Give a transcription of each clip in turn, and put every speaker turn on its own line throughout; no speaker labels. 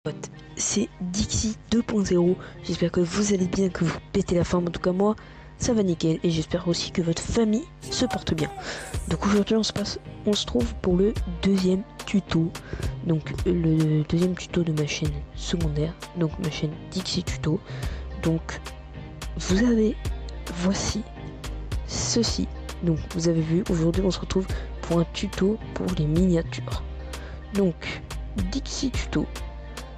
Potes, c'est Dixie 2.0, j'espère que vous allez bien, que vous pétez la forme, en tout cas moi, ça va nickel, et j'espère aussi que votre famille se porte bien. Donc aujourd'hui on se trouve pour le deuxième tuto, donc le deuxième tuto de ma chaîne secondaire, donc ma chaîne Dixie Tuto. Donc voici ceci, donc vous avez vu, aujourd'hui on se retrouve pour un tuto pour les miniatures. Donc Dixie Tuto,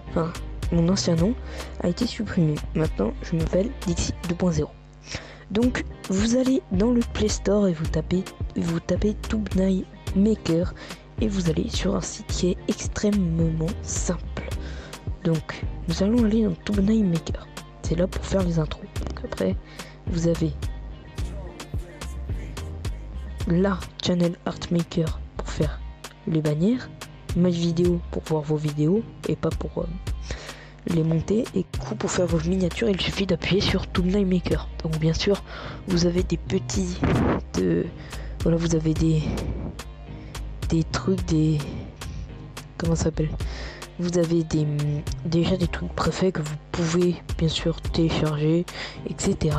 enfin, mon ancien nom a été supprimé. Maintenant, je m'appelle Dixie 2.0. Donc, vous allez dans le Play Store et vous tapez Thumbnail Maker et vous allez sur un site qui est extrêmement simple. Donc, nous allons aller dans Thumbnail Maker. C'est là pour faire les intros. Donc après, vous avez la Channel Art Maker pour faire les bannières, My Vidéo pour voir vos vidéos et pas pour les monter, et coup pour faire vos miniatures il suffit d'appuyer sur Thumbnail Maker. Donc bien sûr vous avez des petits voilà, vous avez des trucs, comment ça s'appelle, vous avez déjà des trucs préfaits que vous pouvez bien sûr télécharger, etc.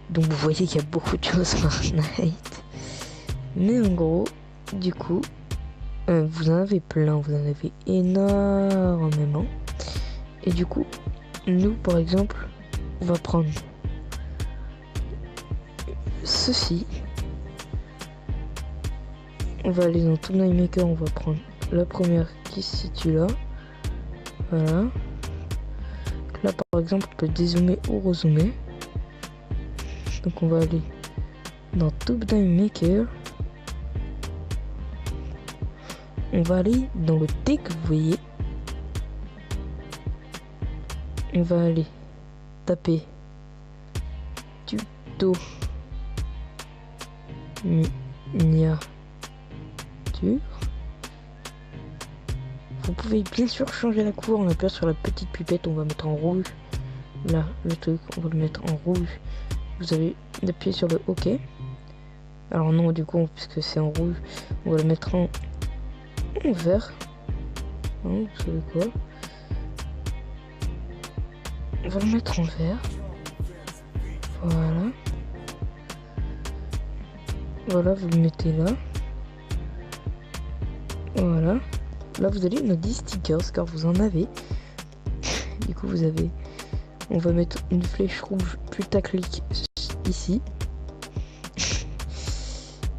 Donc vous voyez qu'il y a beaucoup de choses sur Fortnite, mais en gros du coup vous en avez plein, vous en avez énormément. Et du coup, nous par exemple, on va prendre ceci. On va aller dans Thumbnail Maker, on va prendre la première qui se situe là. Voilà. Là par exemple, on peut dézoomer ou rezoomer. Donc on va aller dans Thumbnail Maker. On va aller dans le T que vous voyez. On va aller taper tuto miniature. Vous pouvez bien sûr changer la couleur en appuyant sur la petite pipette. On va mettre en rouge. Là, le truc, on va le mettre en rouge. Vous avez appuyé sur le OK. Alors non, du coup, puisque c'est en rouge, on va le mettre en vert. Vous savez quoi? On va le mettre en vert. Voilà. Voilà, vous le mettez là. Voilà. Là, vous allez dans 10 stickers, car vous en avez. Du coup, vous avez... On va mettre une flèche rouge putaclic ici.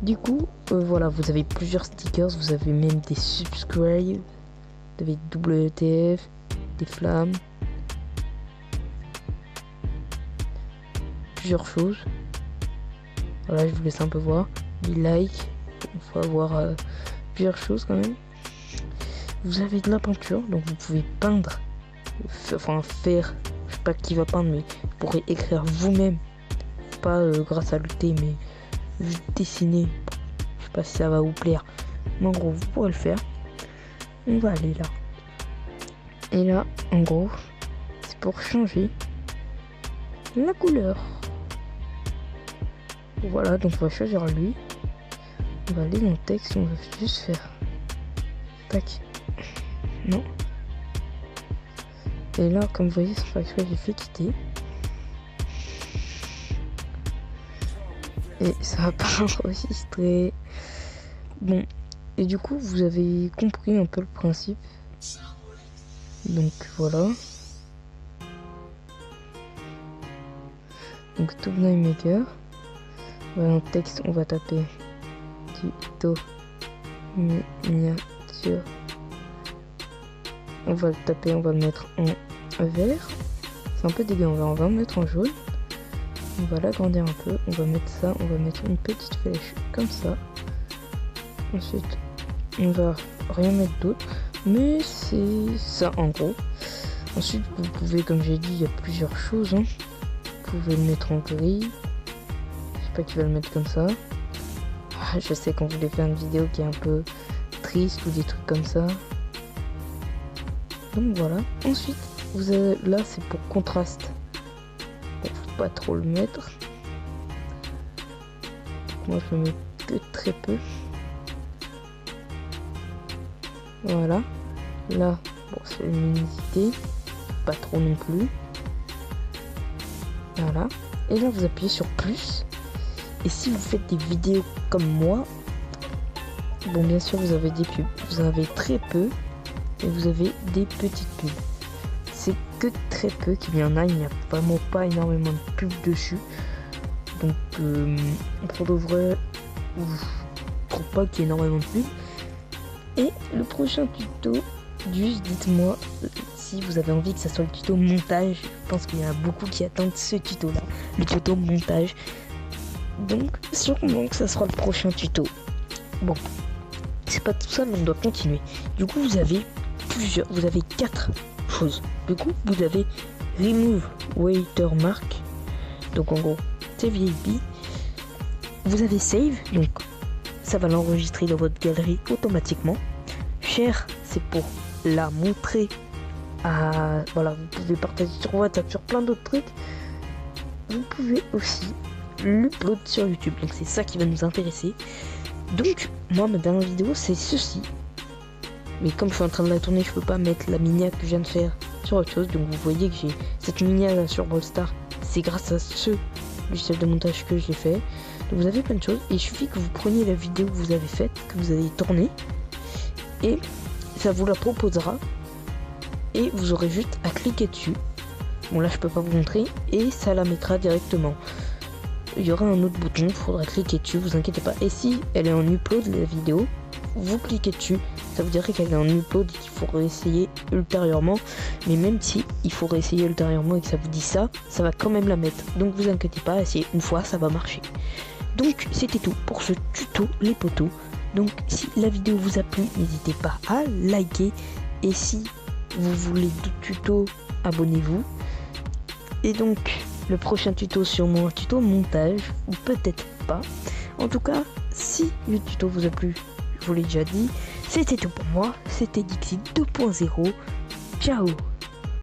Du coup, voilà, vous avez plusieurs stickers. Vous avez même des subscribe. Vous avez WTF, des flammes. Plusieurs choses. Voilà, je vous laisse un peu voir. Des likes. Il faut avoir plusieurs choses quand même. Vous avez de la peinture, donc vous pouvez peindre. Enfin, faire. Je sais pas qui va peindre, mais vous pourrez écrire vous-même. Pas grâce à l'outil, mais juste dessiner. Je sais pas si ça va vous plaire. Mais en gros, vous pourrez le faire. On va aller là. Et là, en gros, c'est pour changer la couleur. Voilà, donc on va choisir lui. On va aller dans le texte, on va juste faire tac. Non. Et là, comme vous voyez, sans faire exprès, j'ai fait quitter. Et ça va pas enregistrer. Bon. Et du coup, vous avez compris un peu le principe. Donc voilà. Donc Thumbnail Maker. Voilà, en texte, on va taper tuto miniature. On va le taper, on va le mettre en vert. C'est un peu dégueu, on va le mettre en jaune. On va l'agrandir un peu. On va mettre ça, on va mettre une petite flèche comme ça. Ensuite, on va rien mettre d'autre. Mais c'est ça en gros. Ensuite, vous pouvez, comme j'ai dit, il y a plusieurs choses. Vous pouvez le mettre en gris. Je sais pas qui va le mettre comme ça. Je sais qu'on voulait faire une vidéo qui est un peu triste ou des trucs comme ça. Donc voilà. Ensuite, vous avez, là c'est pour contraste. Bon, faut pas trop le mettre. Moi je le mets que très peu. Voilà. Là, bon, luminosité, pas trop non plus. Voilà. Et là vous appuyez sur plus. Et si vous faites des vidéos comme moi, bon bien sûr vous avez des pubs, vous en avez très peu et vous avez des petites pubs. C'est que très peu qu'il y en a, il n'y a vraiment pas énormément de pubs dessus. Donc pour de vrai, je trouve pas qu'il y ait énormément de pubs. Et le prochain tuto, juste dites-moi si vous avez envie que ça soit le tuto montage. Je pense qu'il y en a beaucoup qui attendent ce tuto là, le tuto montage. Donc sûrement que ça sera le prochain tuto. Bon, c'est pas tout ça, mais on doit continuer. Du coup vous avez 4 choses. Du coup vous avez remove watermark, donc en gros c'est VIP. Vous avez save, donc ça va l'enregistrer dans votre galerie automatiquement. Share, c'est pour la montrer à, voilà, vous pouvez partager sur WhatsApp, sur plein d'autres trucs. Vous pouvez aussi l'upload sur YouTube, donc c'est ça qui va nous intéresser. Donc moi ma dernière vidéo c'est ceci, mais comme je suis en train de la tourner, je peux pas mettre la miniature que je viens de faire sur autre chose. Donc vous voyez que j'ai cette miniature sur Brawl Stars, c'est grâce à ce logiciel de montage que j'ai fait. Donc vous avez plein de choses, et il suffit que vous preniez la vidéo que vous avez faite, que vous avez tournée, et ça vous la proposera, et vous aurez juste à cliquer dessus. Bon là je peux pas vous montrer, et ça la mettra directement. Il y aura un autre bouton, il faudra cliquer dessus, vous inquiétez pas. Et si elle est en upload, la vidéo, vous cliquez dessus, ça vous dirait qu'elle est en upload et qu'il faut réessayer ultérieurement. Mais même si il faut réessayer ultérieurement et que ça vous dit ça, ça va quand même la mettre. Donc vous inquiétez pas, essayez une fois, ça va marcher. Donc c'était tout pour ce tuto les potos. Donc si la vidéo vous a plu, n'hésitez pas à liker. Et si vous voulez d'autres tutos, abonnez-vous. Et donc le prochain tuto sûrement un tuto montage, ou peut-être pas. En tout cas, si le tuto vous a plu, je vous l'ai déjà dit, c'était tout pour moi. C'était Dixit 2.0. Ciao.